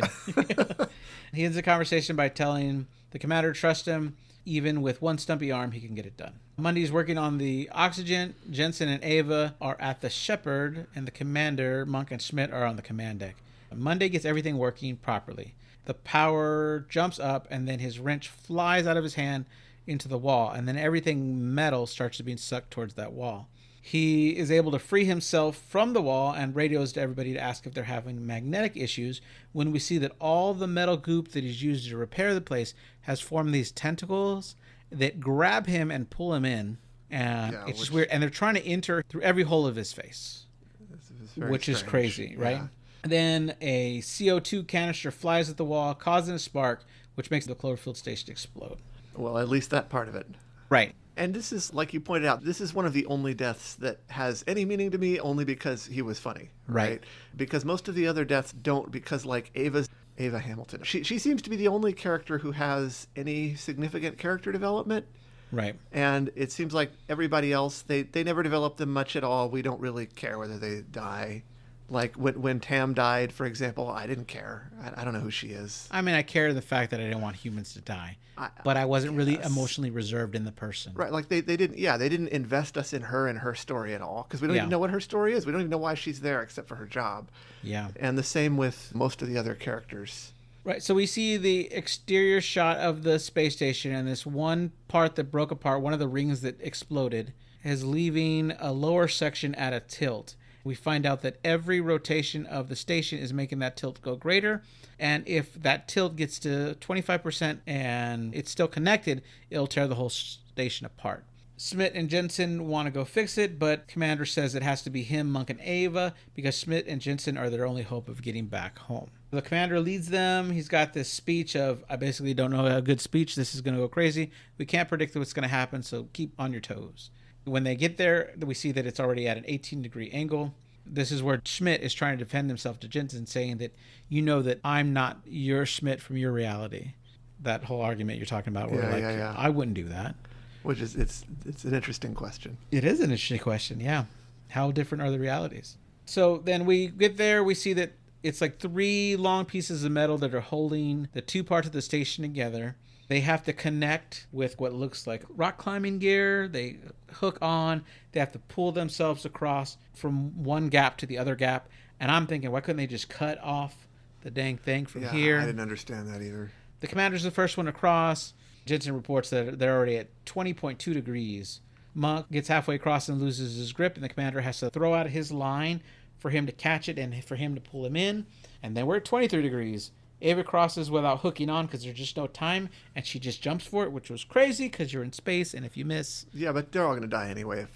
He ends the conversation by telling the commander to trust him. Even with one stumpy arm, he can get it done. Monday's working on the oxygen. Jensen and Ava are at the Shepherd, and the commander, Monk and Schmidt, are on the command deck. Monday gets everything working properly. The power jumps up, and then his wrench flies out of his hand into the wall, and then everything metal starts to be sucked towards that wall. He is able to free himself from the wall and radios to everybody to ask if they're having magnetic issues, when we see that all the metal goop that he's used to repair the place has formed these tentacles that grab him and pull him in. And it's just weird. And they're trying to enter through every hole of his face, which is crazy, right? Yeah. Then a CO2 canister flies at the wall, causing a spark, which makes the Cloverfield station explode. Well, at least that part of it. Right. And this is, like you pointed out, this is one of the only deaths that has any meaning to me only because he was funny. Right. Because most of the other deaths don't, because like Ava Hamilton, she seems to be the only character who has any significant character development. Right. And it seems like everybody else, they never develop them much at all. We don't really care whether they die. Like when Tam died, for example, I didn't care. I don't know who she is. I mean, I care the fact that I didn't want humans to die, but I wasn't really emotionally reserved in the person. Right, like they didn't invest us in her and her story at all, because we don't even know what her story is. We don't even know why she's there except for her job. Yeah. And the same with most of the other characters. Right, so we see the exterior shot of the space station, and this one part that broke apart, one of the rings that exploded, is leaving a lower section at a tilt. We find out that every rotation of the station is making that tilt go greater. And if that tilt gets to 25% and it's still connected, it'll tear the whole station apart. Schmidt and Jensen want to go fix it, but Commander says it has to be him, Monk, and Ava, because Schmidt and Jensen are their only hope of getting back home. The Commander leads them. He's got this speech of, I basically don't know a good speech. This is going to go crazy. We can't predict what's going to happen, so keep on your toes. When they get there, we see that it's already at an 18-degree angle. This is where Schmidt is trying to defend himself to Jensen, saying that you know that I'm not your Schmidt from your reality. That whole argument you're talking about, where I wouldn't do that. Which is it's an interesting question. It is an interesting question, yeah. How different are the realities? So then we get there, we see that it's like 3 long pieces of metal that are holding the 2 parts of the station together. They have to connect with what looks like rock climbing gear. They hook on. They have to pull themselves across from one gap to the other gap. And I'm thinking, why couldn't they just cut off the dang thing from here? I didn't understand that either. The commander's the first one across. Jensen reports that they're already at 20.2 degrees. Monk gets halfway across and loses his grip, and the commander has to throw out his line for him to catch it and for him to pull him in. And then we're at 23 degrees. Ava crosses without hooking on because there's just no time, and she just jumps for it, which was crazy because you're in space, and if you miss... Yeah, but they're all going to die anyway.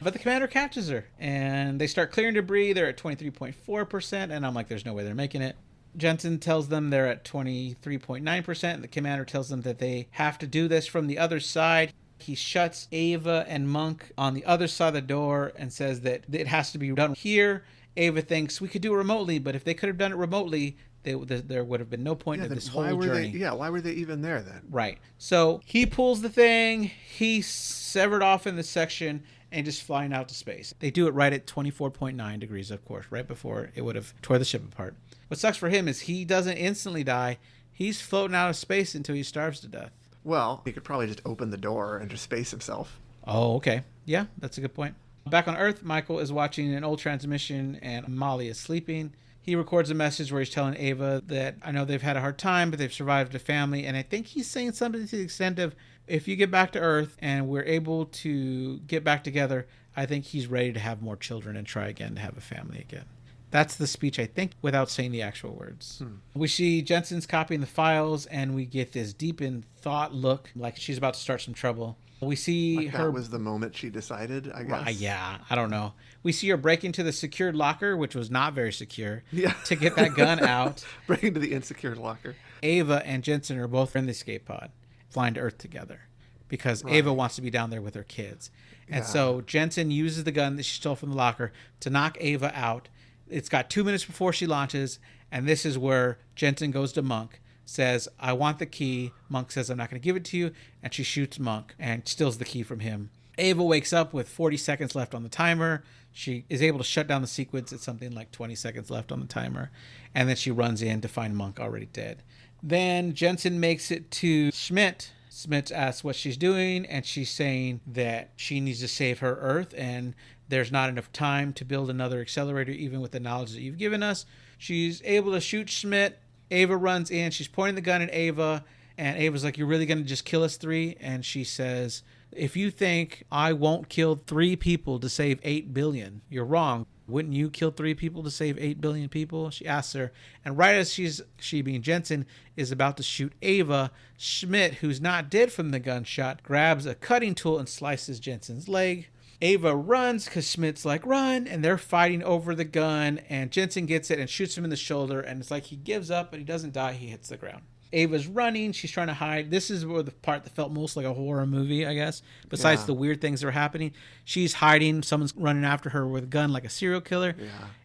But the commander catches her, and they start clearing debris. They're at 23.4%, and I'm like, there's no way they're making it. Jensen tells them they're at 23.9%, and the commander tells them that they have to do this from the other side. He shuts Ava and Monk on the other side of the door and says that it has to be done here. Ava thinks we could do it remotely, but if they could have done it remotely... there would have been no point in this whole journey. Why were they even there then? Right. So he pulls the thing, he severed off in the section, and just flying out to space. They do it right at 24.9 degrees, of course, right before it would have tore the ship apart. What sucks for him is he doesn't instantly die. He's floating out of space until he starves to death. Well, he could probably just open the door and just space himself. Oh, okay. Yeah, that's a good point. Back on Earth, Michael is watching an old transmission and Molly is sleeping. He records a message where he's telling Ava that I know they've had a hard time, but they've survived a family. And I think he's saying something to the extent of, if you get back to Earth and we're able to get back together, I think he's ready to have more children and try again to have a family again. That's the speech, I think, without saying the actual words. We see Jensen's copying the files, and we get this deep in thought look, like she's about to start some trouble. We see like her... That was the moment she decided, I guess. Yeah, I don't know. We see her break into the secured locker, which was not very secure, yeah. to get that gun out. Break into the insecure locker. Ava and Jensen are both in the escape pod, flying to Earth together, because Ava wants to be down there with her kids. And so Jensen uses the gun that she stole from the locker to knock Ava out. It's got 2 minutes before she launches, and this is where Jensen goes to Monk, says, I want the key. Monk says, I'm not going to give it to you, and she shoots Monk and steals the key from him. Ava wakes up with 40 seconds left on the timer. She is able to shut down the sequence at something like 20 seconds left on the timer, and then she runs in to find Monk already dead. Then Jensen makes it to Schmidt. Schmidt asks what she's doing, and she's saying that she needs to save her Earth, and there's not enough time to build another accelerator, even with the knowledge that you've given us. She's able to shoot Schmidt. Ava runs in. She's pointing the gun at Ava, and Ava's like, you're really going to just kill us three? And she says, if you think I won't kill 3 people to save 8 billion, you're wrong. Wouldn't you kill 3 people to save 8 billion people? She asks her. And right as she being Jensen, is about to shoot Ava, Schmidt, who's not dead from the gunshot, grabs a cutting tool and slices Jensen's leg. Ava runs because Schmidt's like, run, and they're fighting over the gun, and Jensen gets it and shoots him in the shoulder, and it's like he gives up, but he doesn't die. He hits the ground. Ava's running. She's trying to hide. This is where the part that felt most like a horror movie, I guess, besides the weird things that are happening. She's hiding. Someone's running after her with a gun like a serial killer,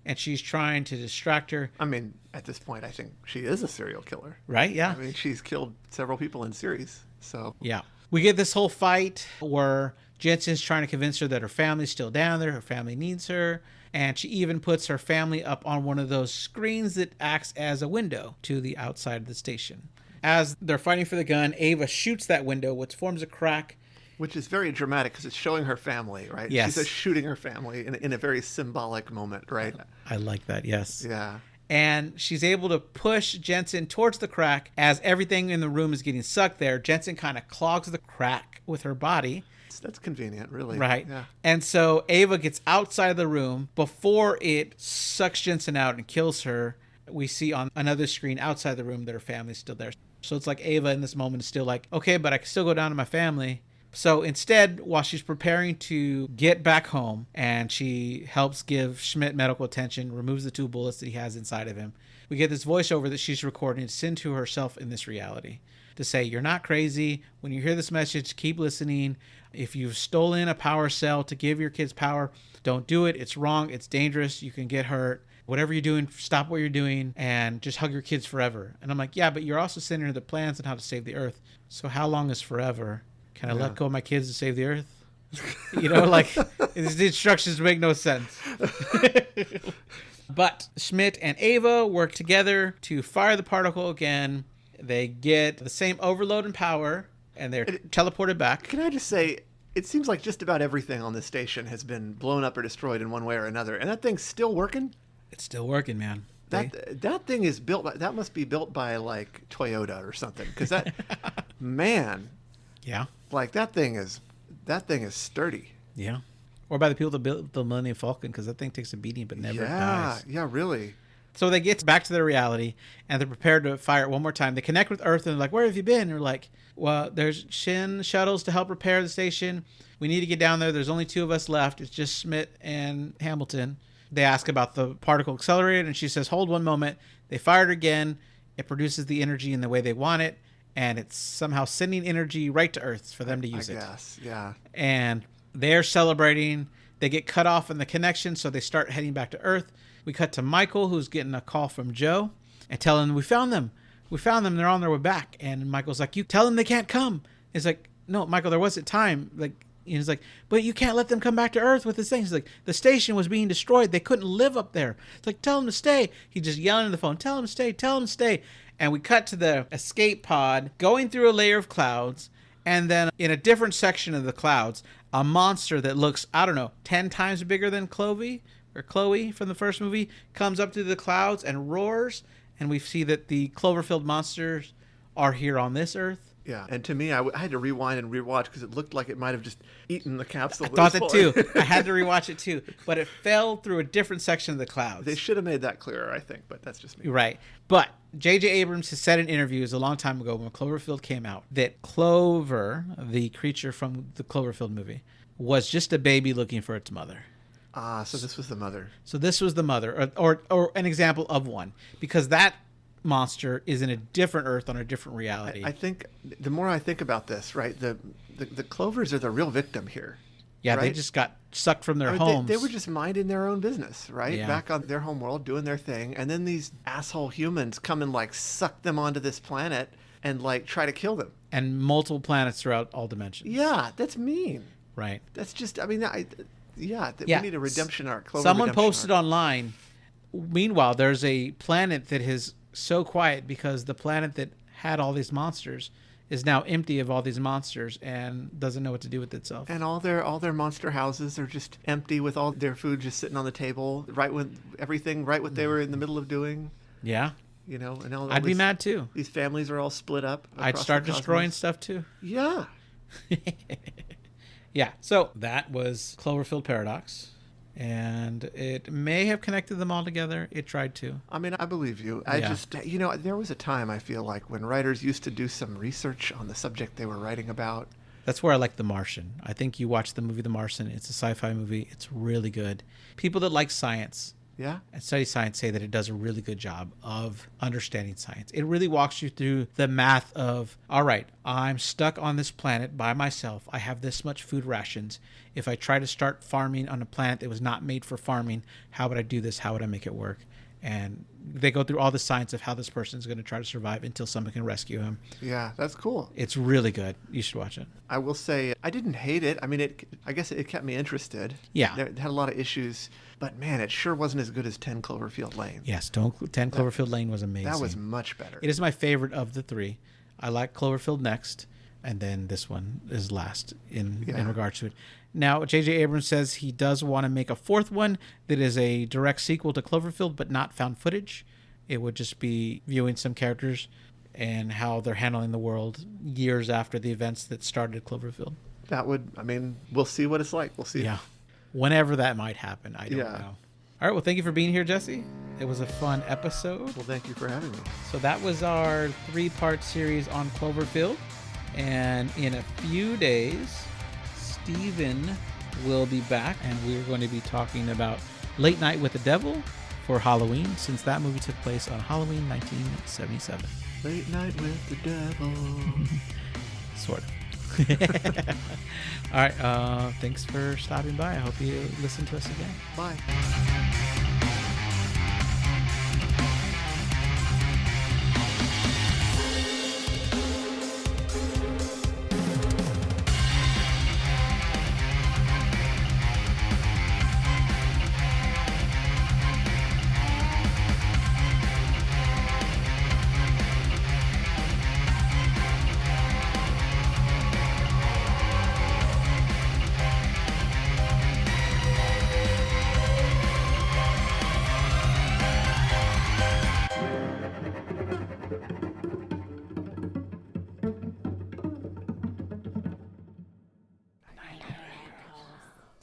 and she's trying to distract her. I mean, at this point, I think she is a serial killer. Right, yeah. I mean, she's killed several people in series, so... Yeah. We get this whole fight where Jensen's trying to convince her that her family's still down there, her family needs her, and she even puts her family up on one of those screens that acts as a window to the outside of the station. As they're fighting for the gun, Ava shoots that window, which forms a crack. Which is very dramatic because it's showing her family, right? Yes. She's shooting her family in a very symbolic moment, right? I like that, yes. Yeah. And she's able to push Jensen towards the crack. As everything in the room is getting sucked there, Jensen kind of clogs the crack with her body. That's convenient, really. Right. Yeah. And so Ava gets outside of the room before it sucks Jensen out and kills her. We see on another screen outside the room that her family's still there. So it's like Ava in this moment is still like, okay, but I can still go down to my family. So instead, while she's preparing to get back home and she helps give Schmidt medical attention, removes the 2 bullets that he has inside of him, we get this voiceover that she's recording to send to herself in this reality to say, you're not crazy. When you hear this message, keep listening. If you've stolen a power cell to give your kids power, don't do it. It's wrong. It's dangerous. You can get hurt. Whatever you're doing, stop what you're doing and just hug your kids forever. And I'm like, yeah, but you're also sending her the plans on how to save the Earth. So how long is forever? Can I let go of my kids to save the Earth? You know, like, the instructions make no sense. But Schmidt and Ava work together to fire the particle again. They get the same overload and power, and they're teleported back. Can I just say, it seems like just about everything on this station has been blown up or destroyed in one way or another, and that thing's still working? It's still working, man. That thing is built by, that must be built by, like, Toyota or something, because that, man... Yeah. Like, that thing is sturdy. Yeah. Or by the people that built the Millennium Falcon, because that thing takes a beating but never dies. Yeah, really. So they get back to their reality, and they're prepared to fire it one more time. They connect with Earth, and they're like, where have you been? And they're like, well, there's Shin shuttles to help repair the station. We need to get down there. There's only 2 of us left. It's just Schmidt and Hamilton. They ask about the particle accelerator, and she says, hold one moment. They fire it again. It produces the energy in the way they want it. And it's somehow sending energy right to Earth for them to use it. Yes, yeah. And they're celebrating. They get cut off in the connection, so they start heading back to Earth. We cut to Michael, who's getting a call from Joe and telling him, we found them. They're on their way back. And Michael's like, you tell them they can't come. It's like, no, Michael, there wasn't time. Like, And he's like, but you can't let them come back to Earth with this thing. He's like, the station was being destroyed. They couldn't live up there. It's like, tell them to stay. He's just yelling on the phone, tell them to stay, tell them to stay. And we cut to the escape pod going through a layer of clouds. And then in a different section of the clouds, a monster that looks, I don't know, 10 times bigger than Chloe from the first movie comes up through the clouds and roars. And we see that the Cloverfield monsters are here on this Earth. Yeah, and to me, I had to rewind and rewatch because it looked like it might have just eaten the capsule. I thought that too. I had to rewatch it too, but it fell through a different section of the clouds. They should have made that clearer, I think, but that's just me. Right. But J.J. Abrams has said in interviews a long time ago when Cloverfield came out that Clover, the creature from the Cloverfield movie, was just a baby looking for its mother. Ah, so this was the mother. So this was the mother, or an example of one, because that monster is in a different Earth on a different reality. I think the more I think about this, right, the Clovers are the real victim here. Yeah, right? they just got sucked from their homes. They were just minding their own business, right? Yeah. Back on their home world, doing their thing. And then these asshole humans come and like suck them onto this planet and like try to kill them. And multiple planets throughout all dimensions. Yeah, that's mean. Right. That's just, I mean, we need a redemption arc. Someone posted online, meanwhile, there's a planet that is so quiet because the planet that had all these monsters is now empty of all these monsters and doesn't know what to do with itself. And all their monster houses are just empty with all their food just sitting on the table, right when what they were in the middle of doing. Yeah. You know, and all I'd be mad too. These families are all split up. I'd start destroying stuff too. Yeah. Yeah. So that was Cloverfield Paradox. And it may have connected them all together. It tried to. I mean, I believe you. I just, there was a time I feel like when writers used to do some research on the subject they were writing about. That's where I like The Martian. I think you watch the movie The Martian. It's a sci-fi movie. It's really good. People that like science and study science say that it does a really good job of understanding science. It really walks you through the math of, all right, I'm stuck on this planet by myself. I have this much food rations. If I try to start farming on a planet that was not made for farming, how would I do this? How would I make it work? And they go through all the science of how this person is going to try to survive until someone can rescue him. Yeah, that's cool. It's really good. You should watch it. I will say I didn't hate it. I mean, I guess it kept me interested. Yeah. It had a lot of issues, but man, it sure wasn't as good as 10 Cloverfield Lane. Yes, 10 Cloverfield Lane was amazing. That was much better. It is my favorite of the three. I like Cloverfield next, and then this one is last in regards to it. Now, J.J. Abrams says he does want to make a fourth one that is a direct sequel to Cloverfield, but not found footage. It would just be viewing some characters and how they're handling the world years after the events that started Cloverfield. We'll see what it's like. We'll see. Yeah. Whenever that might happen, I don't know. All right, well, thank you for being here, Jesse. It was a fun episode. Well, thank you for having me. So that was our 3-part series on Cloverfield. And in a few days, Steven will be back, and we're going to be talking about Late Night with the Devil for Halloween, since that movie took place on Halloween 1977. Late Night with the Devil. Sort of. All right. Thanks for stopping by. I hope you listen to us again. Bye.